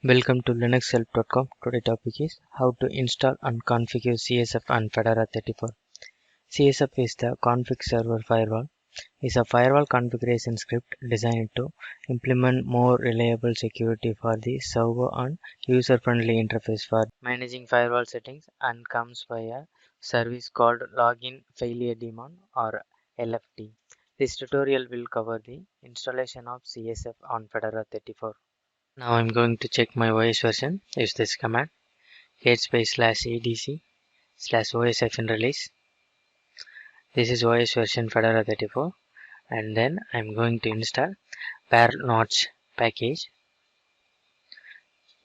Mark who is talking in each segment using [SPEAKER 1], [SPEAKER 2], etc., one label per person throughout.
[SPEAKER 1] Welcome to linuxhelp.com. Today topic is how to install and configure CSF on Fedora 34. CSF is the config server firewall. Is a firewall configuration script designed to implement more reliable security for the server and user-friendly interface for managing firewall settings, and comes by a service called Login Failure Daemon or LFD. This tutorial will cover the installation of CSF on Fedora 34. Now I'm going to check my OS version. Use this command /etc/osfn release. This is OS version Fedora 34, and then I'm going to install notch package.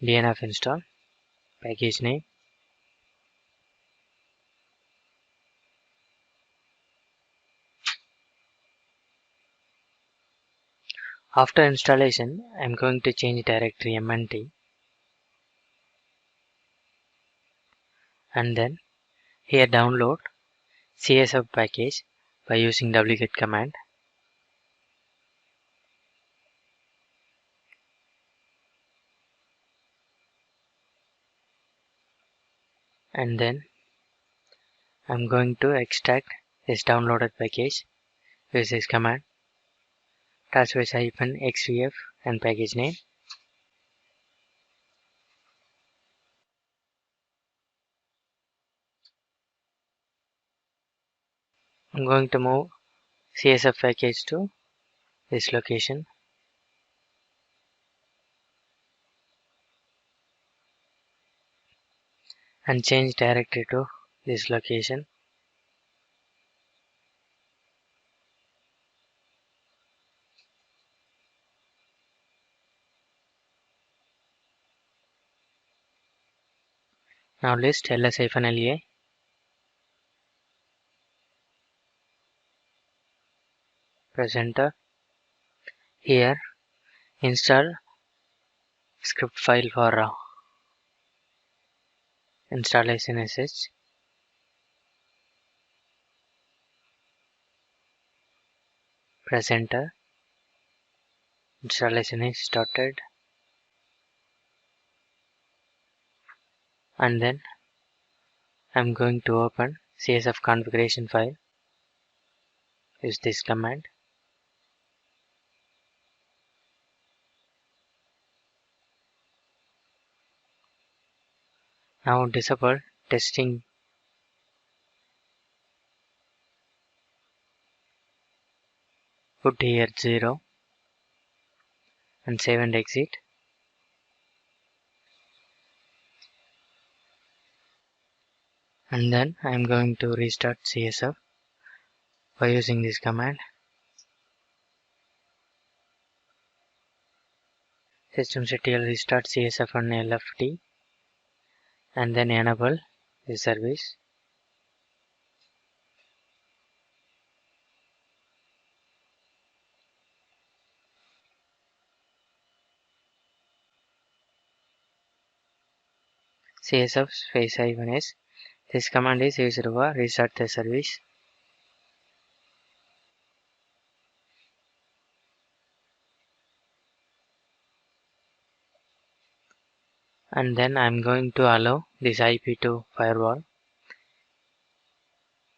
[SPEAKER 1] DNF install package name. After installation, I'm going to change directory mnt, and then here download CSF package by using wget command. And then I'm going to extract this downloaded package with this command -xvf and package name. I'm going to move CSF package to this location, and change directory to this location. Now list ls-la, press enter. Here install script file for installation sh. Press enter. Installation is started, and then I'm going to open CSF configuration file. Use this command. Now disable testing. Put here 0 and save and exit. And then I'm going to restart CSF by using this command. Systemctl restart CSF and LFD, and then enable the service. CSF -s. This command is used for restart the service. And then I'm going to allow this IP to firewall.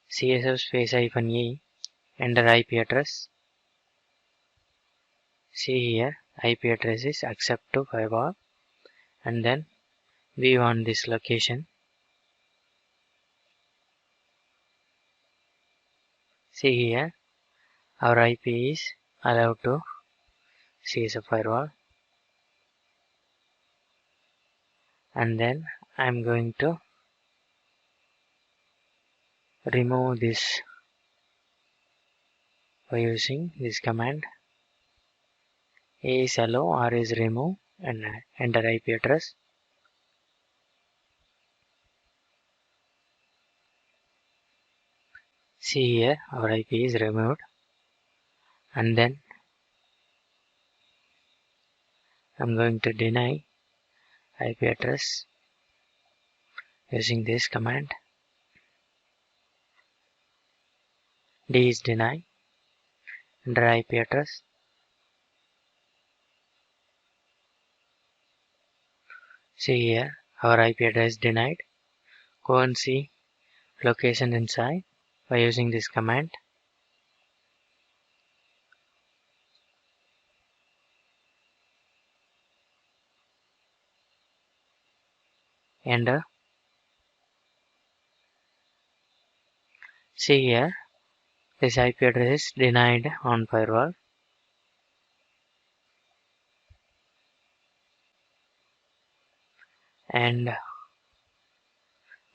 [SPEAKER 1] CSF -e, enter IP address. See here, IP address is accept to firewall, and then we want this location. See here, our IP is allowed to CSF firewall, and then I'm going to remove this by using this command. A is allow, R is remove, and enter IP address. See here, our IP is removed, and then I'm going to deny IP address using this command. D is deny, enter IP address. See here, our IP address denied. Go and see location inside by using this command. Enter. See here, this IP address is denied on firewall. And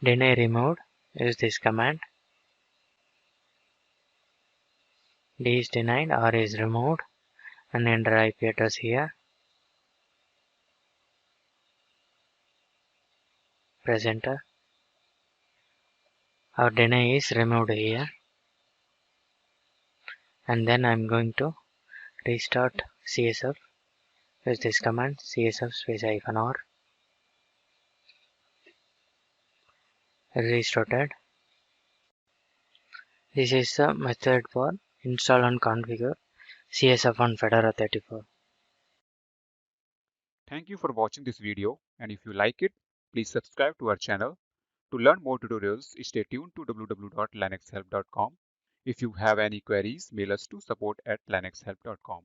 [SPEAKER 1] deny removed. Use this command. D is denied, R is removed, and enter IP address here. Press enter. Our deny is removed here. And then I'm going to restart CSF. Use this command CSF space -R. Restarted. This is the method for install and configure CSF on Fedora 34.
[SPEAKER 2] Thank you for watching this video, and if you like it, please subscribe to our channel. To learn more tutorials, stay tuned to www.linuxhelp.com. If you have any queries, mail us to support@linuxhelp.com.